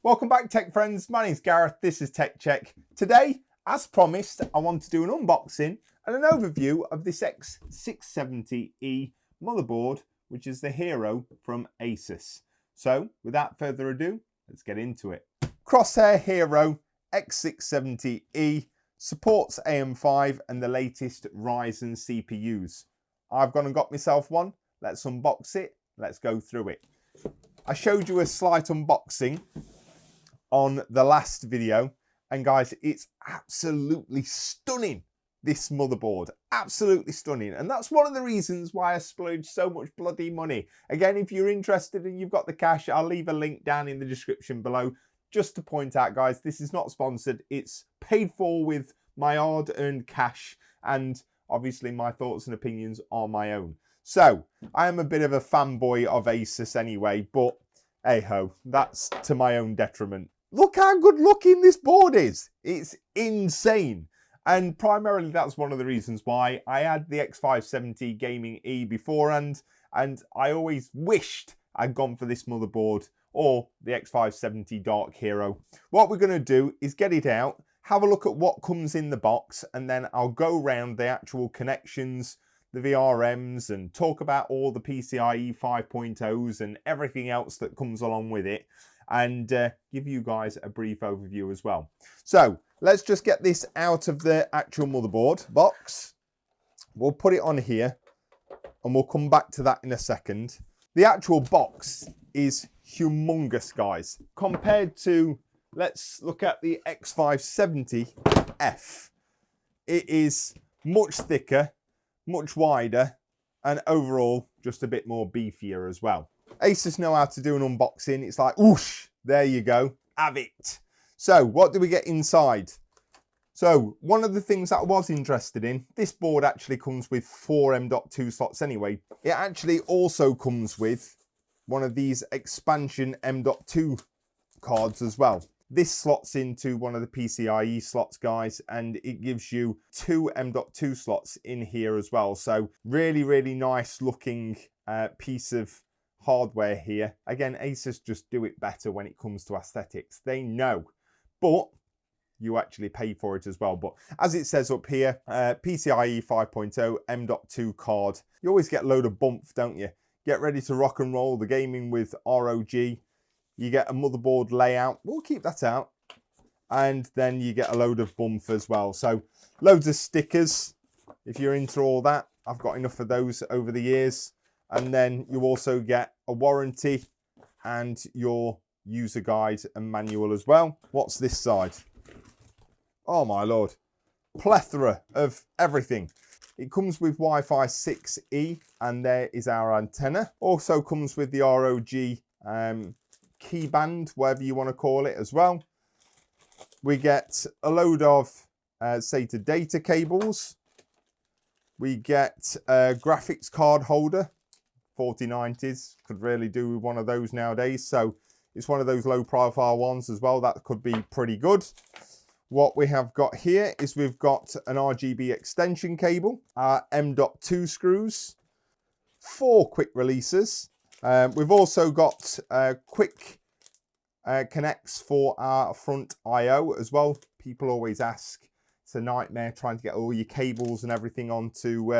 Welcome back, tech friends. My name's Gareth. This is Tech Check. Today, as promised, I want to do an unboxing and an overview of this X670E motherboard, which is the hero from Asus. So, without further ado, let's get into it. Crosshair Hero X670E supports AM5 and the latest Ryzen CPUs. I've gone and got myself one. Let's unbox it. Let's go through it. I showed you a slight unboxing on the last video, and guys, it's absolutely stunning, this motherboard. Absolutely stunning. And that's one of the reasons why I splurged so much bloody money. Again, if you're interested and you've got the cash, I'll leave a link down in the description below. Just to point out, guys, this is not sponsored. It's paid for with my hard-earned cash, and obviously my thoughts and opinions are my own. So, I am a bit of a fanboy of Asus anyway, but hey ho, that's to my own detriment. Look how good looking this board is. It's insane. And primarily that's one of the reasons why I had the X570 Gaming E beforehand, and I always wished I'd gone for this motherboard or the X570 Dark Hero. What we're going to do is get it out, have a look at what comes in the box, and then I'll go around the actual connections, the VRMs, and talk about all the PCIe 5.0s and everything else that comes along with it, and give you guys a brief overview as well. So let's just get this out of the actual motherboard box. We'll put it on here and we'll come back to that in a second. The actual box is humongous, guys, compared to, let's look at the X570F. It is much thicker, much wider, and overall just a bit more beefier as well. Asus know how to do an unboxing. It's like, whoosh, there you go, have it. So what do we get inside? So one of the things that I was interested in, this board actually comes with 4 M.2 slots anyway. It actually also comes with one of these expansion M.2 cards as well. This slots into one of the PCIe slots, guys, and it gives you 2 M.2 slots in here as well. So really, really nice looking piece of hardware here. Again, Asus just do it better when it comes to aesthetics. They know, but you actually pay for it as well. But as it says up here, PCIe 5.0 M.2 card. You always get a load of bump, don't you? Get ready to rock and roll the gaming with ROG. You get a motherboard layout. We'll keep that out. And then you get a load of bump as well. So loads of stickers. If you're into all that, I've got enough of those over the years. And then you also get a warranty and your user guide and manual as well. What's this side? Oh my lord. Plethora of everything. It comes with Wi-Fi 6E, and there is our antenna. Also comes with the ROG key band, whatever you want to call it as well. We get a load of SATA data cables. We get a graphics card holder. 4090s, could really do with one of those nowadays. So it's one of those low profile ones as well. That could be pretty good. What we have got here is we've got an RGB extension cable, our M.2 screws, 4 quick releases. We've also got quick connects for our front I/O as well. People always ask, it's a nightmare trying to get all your cables and everything onto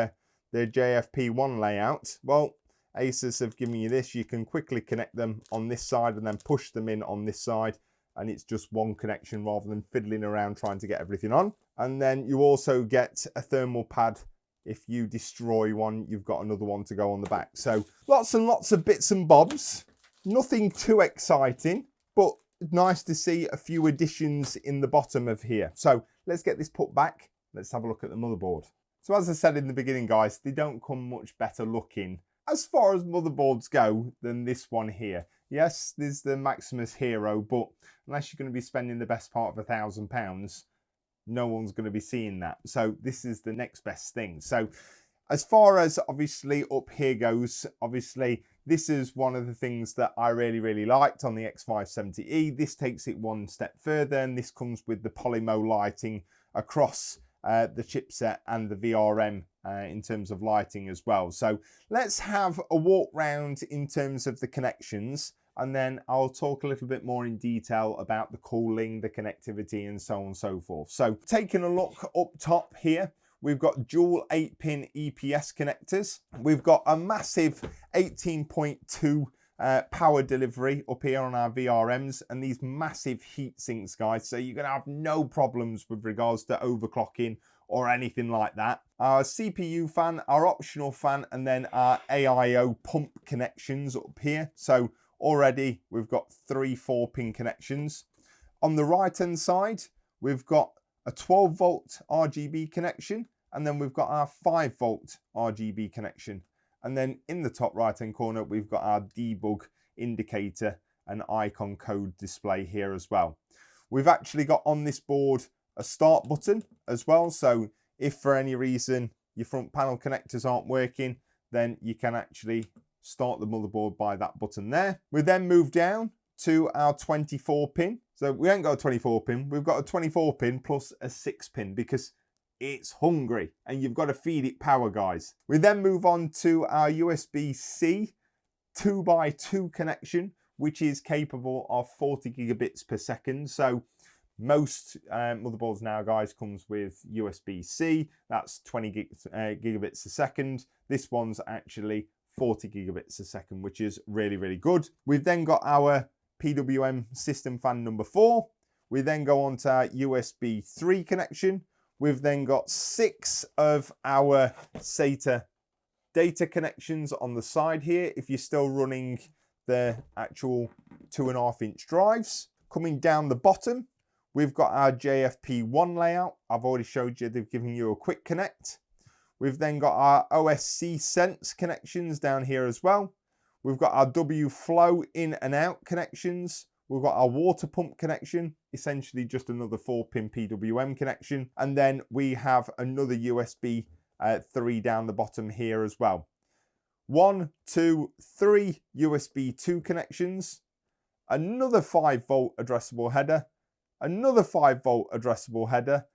their JFP1 layout. Well, Asus have given you this. You can quickly connect them on this side and then push them in on this side, and it's just one connection rather than fiddling around trying to get everything on. And then you also get a thermal pad. If you destroy one, you've got another one to go on the back. So lots and lots of bits and bobs. Nothing too exciting, but nice to see a few additions in the bottom of here. So let's get this put back. Let's have a look at the motherboard. So as I said in the beginning, guys, they don't come much better looking as far as motherboards go than this one here. Yes, there's the Maximus Hero, but unless you're going to be spending the best part of £1,000, no one's going to be seeing that. So this is the next best thing. So as far as obviously up here goes, obviously this is one of the things that I really, really liked on the X570E. This takes it one step further, and this comes with the Polymo lighting across the chipset and the VRM in terms of lighting as well. So let's have a walk round in terms of the connections. and then I'll talk a little bit more in detail about the cooling, the connectivity, and so on and so forth. So taking a look up top here, we've got dual 8-pin EPS connectors. We've got a massive 18.2 power delivery up here on our VRMs, and these massive heat sinks, guys. So you're going to have no problems with regards to overclocking or anything like that. Our CPU fan, our optional fan, and then our AIO pump connections up here. So already we've got 3 4-pin connections. On the right hand side, we've got a 12 volt RGB connection, and then we've got our 5 volt RGB connection. And then in the top right hand corner, we've got our debug indicator and icon code display here as well. We've actually got on this board a start button as well. So if for any reason your front panel connectors aren't working, then you can actually start the motherboard by that button there. We then move down to our 24 pin. So we ain't got a 24 pin, we've got a 24 pin plus a 6 pin because it's hungry and you've got to feed it power, guys. We then move on to our USB-C 2x2 connection, which is capable of 40 gigabits per second. So most motherboards now, guys, comes with USB-C. That's 20 gigabits a second. This one's actually 40 gigabits a second, which is really, really good. We've then got our PWM system fan number 4. We then go on to our USB 3 connection. We've then got 6 of our SATA data connections on the side here, if you're still running the actual 2.5-inch drives. Coming down the bottom, we've got our JFP1 layout. I've already showed you, they've given you a quick connect. We've then got our OSC Sense connections down here as well. We've got our W-Flow in and out connections. We've got our water pump connection, essentially just another 4-pin PWM connection. And then we have another USB 3 down the bottom here as well. 1, 2, 3 USB 2 connections, another 5 volt addressable header, another 5 volt addressable header,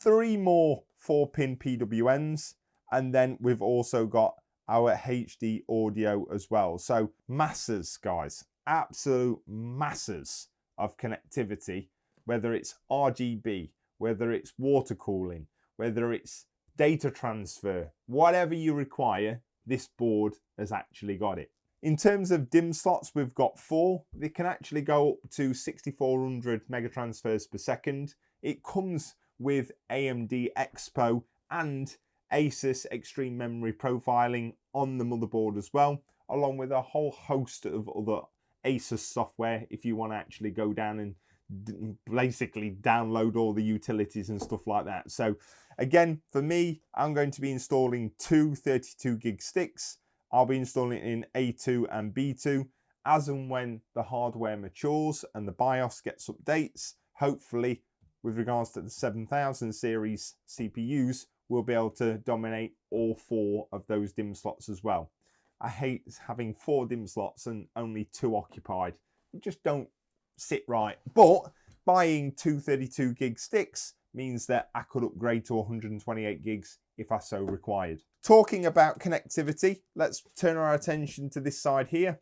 3 more 4-pin PWMs, and then we've also got our HD audio as well. So masses, guys, absolute masses of connectivity, whether it's RGB, whether it's water cooling, whether it's data transfer, whatever you require, this board has actually got it. In terms of DIMM slots, we've got 4. They can actually go up to 6400 megatransfers per second. It comes with AMD Expo and Asus Extreme Memory Profiling on the motherboard as well, along with a whole host of other Asus software if you want to actually go down and basically download all the utilities and stuff like that. So again, for me, I'm going to be installing 2 32 gig sticks. I'll be installing it in A2 and B2 as and when the hardware matures and the BIOS gets updates. Hopefully, with regards to the 7000 series CPUs, we'll be able to dominate all 4 of those DIMM slots as well. I hate having 4 DIMM slots and only 2 occupied. It just don't sit right. But buying 2 32 gig sticks means that I could upgrade to 128 gigs if I so required. Talking about connectivity, let's turn our attention to this side here.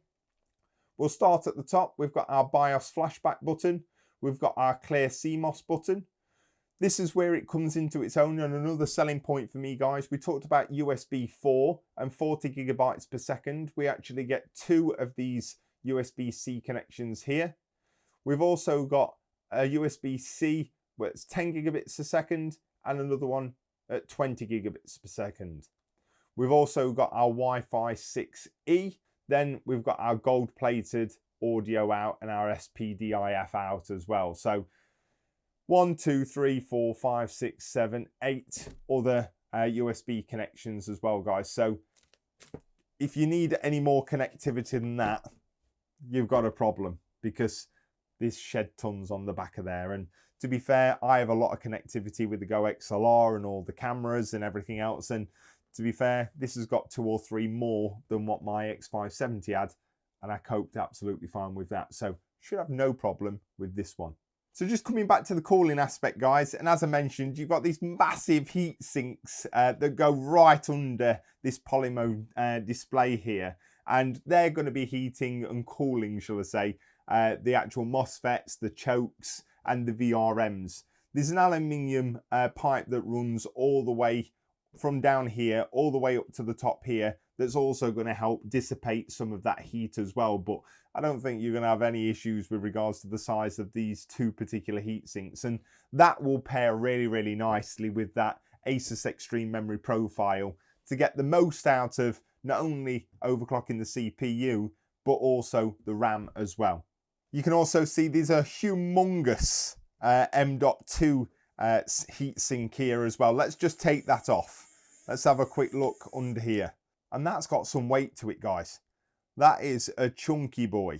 We'll start at the top. We've got our BIOS flashback button. We've got our clear CMOS button. This is where it comes into its own, and another selling point for me, guys. We talked about USB 4 and 40 gigabytes per second. We actually get 2 of these USB-C connections here. We've also got a USB-C where it's 10 gigabits a second and another one at 20 gigabits per second. We've also got our Wi-Fi 6E. Then we've got our gold-plated audio out and our SPDIF out as well. So 1, 2, 3, 4, 5, 6, 7, 8 other USB connections as well, guys. So if you need any more connectivity than that, you've got a problem, because this shed tons on the back of there. And to be fair, I have a lot of connectivity with the Go XLR and all the cameras and everything else. And to be fair, this has got 2 or 3 more than what my X570 had, and I coped absolutely fine with that. So should have no problem with this one. So just coming back to the cooling aspect, guys, and as I mentioned, you've got these massive heat sinks that go right under this Polymo display here. and they're going to be heating and cooling, shall I say, the actual MOSFETs, the chokes, and the VRMs. There's an aluminium pipe that runs all the way from down here all the way up to the top here that's also going to help dissipate some of that heat as well. But I don't think you're going to have any issues with regards to the size of these two particular heat sinks, and that will pair really, really nicely with that Asus Extreme Memory Profile to get the most out of not only overclocking the CPU but also the RAM as well. You can also see these are humongous M.2 heatsink here as well. Let's just take that off. Let's have a quick look under here. And that's got some weight to it, guys. That is a chunky boy.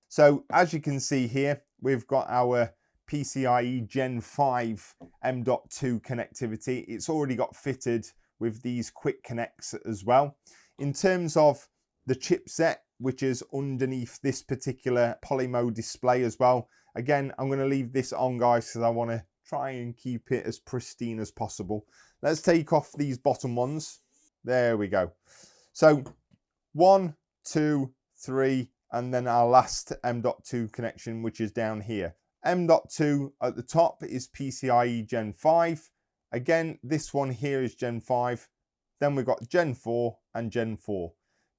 So as you can see here, we've got our PCIe Gen 5 M.2 connectivity. It's already got fitted with these quick connects as well. In terms of the chipset, which is underneath this particular polymo display as well. Again, I'm going to leave this on, guys, because I want to try and keep it as pristine as possible. Let's take off these bottom ones. There we go. So 1, 2, 3, and then our last M.2 connection, which is down here. M.2 at the top is PCIe Gen 5. Again, this one here is Gen 5. Then we've got Gen 4 and Gen 4.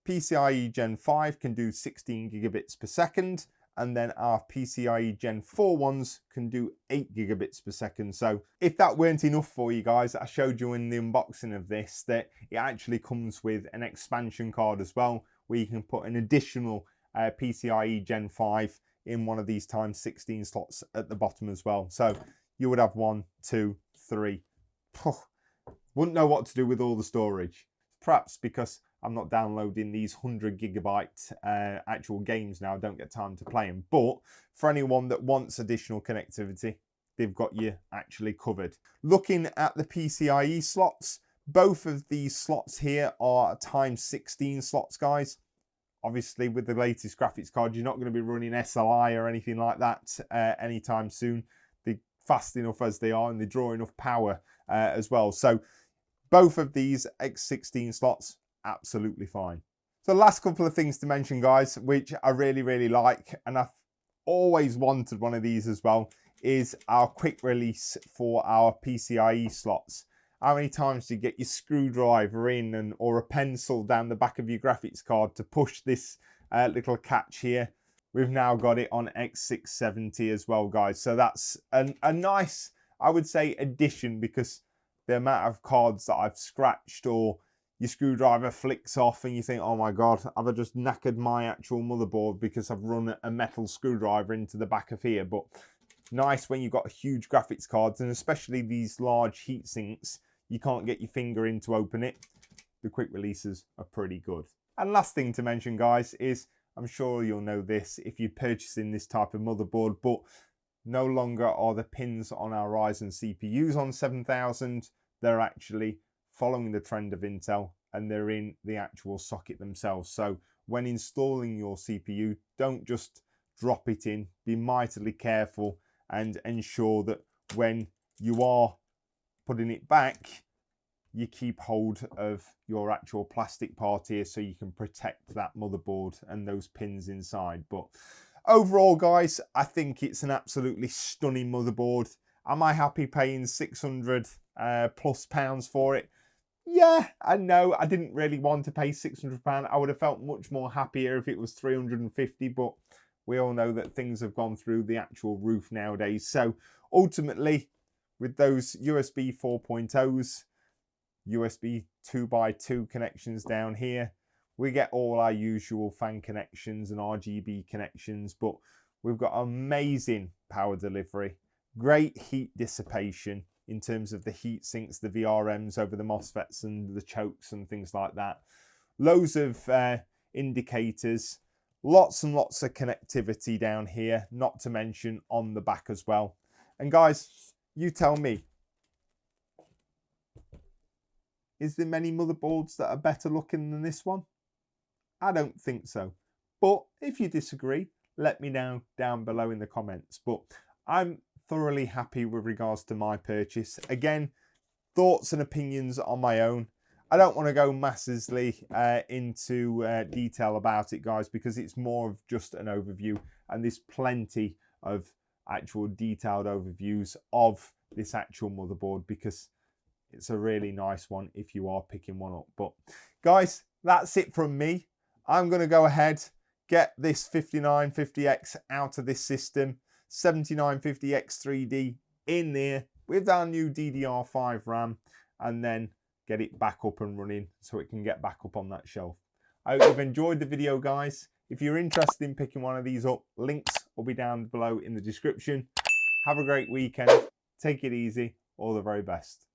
PCIe Gen 5 can do 16 gigabits per second, and then our PCIe Gen 4 ones can do 8 gigabits per second. So if that weren't enough for you guys, I showed you in the unboxing of this that it actually comes with an expansion card as well, where you can put an additional PCIe Gen 5 in one of these times 16 slots at the bottom as well. So you would have 1, 2, 3. Wouldn't know what to do with all the storage. Perhaps because I'm not downloading these 100 gigabyte actual games now. I don't get time to play them. But for anyone that wants additional connectivity, they've got you actually covered. Looking at the PCIe slots, both of these slots here are times 16 slots, guys. Obviously, with the latest graphics card, you're not going to be running SLI or anything like that anytime soon. They're fast enough as they are, and they draw enough power as well. So both of these X16 slots, absolutely fine. So the last couple of things to mention, guys, which I really, really like, and I've always wanted one of these as well, is our quick release for our PCIe slots. How many times do you get your screwdriver in or a pencil down the back of your graphics card to push this little catch here? We've now got it on X670 as well, guys. So that's a nice, I would say, addition, because the amount of cards that I've scratched or your screwdriver flicks off and you think, oh my God, have I just knackered my actual motherboard because I've run a metal screwdriver into the back of here? But nice when you've got huge graphics cards, and especially these large heat sinks, you can't get your finger in to open it. The quick releases are pretty good. And last thing to mention, guys, is I'm sure you'll know this if you're purchasing this type of motherboard, but no longer are the pins on our Ryzen CPUs on 7000. They're actually following the trend of Intel, and they're in the actual socket themselves. So when installing your CPU, don't just drop it in. Be mightily careful and ensure that when you are putting it back, you keep hold of your actual plastic part here so you can protect that motherboard and those pins inside. But overall, guys, I think it's an absolutely stunning motherboard. Am I happy paying 600 plus pounds for it? Yeah, I know. I didn't really want to pay £600. I would have felt much more happier if it was 350, but we all know that things have gone through the actual roof nowadays. So ultimately, with those USB 4.0s, USB 2x2 connections down here, we get all our usual fan connections and RGB connections, but we've got amazing power delivery, great heat dissipation in terms of the heat sinks, the VRMs over the MOSFETs and the chokes and things like that. Loads of indicators, lots and lots of connectivity down here, not to mention on the back as well. And guys, you tell me, is there many motherboards that are better looking than this one? I don't think so. But if you disagree, let me know down below in the comments. But I'm thoroughly happy with regards to my purchase. Again, thoughts and opinions on my own. I don't want to go massively into detail about it, guys, because it's more of just an overview, and there's plenty of actual detailed overviews of this actual motherboard, because it's a really nice one if you are picking one up. But guys, that's it from me. I'm going to go ahead, get this 5950X out of this system, 7950X3D in there with our new DDR5 RAM, and then get it back up and running so it can get back up on that shelf. I hope you've enjoyed the video, guys. If you're interested in picking one of these up, links will be down below in the description. Have a great weekend. Take it easy. All the very best.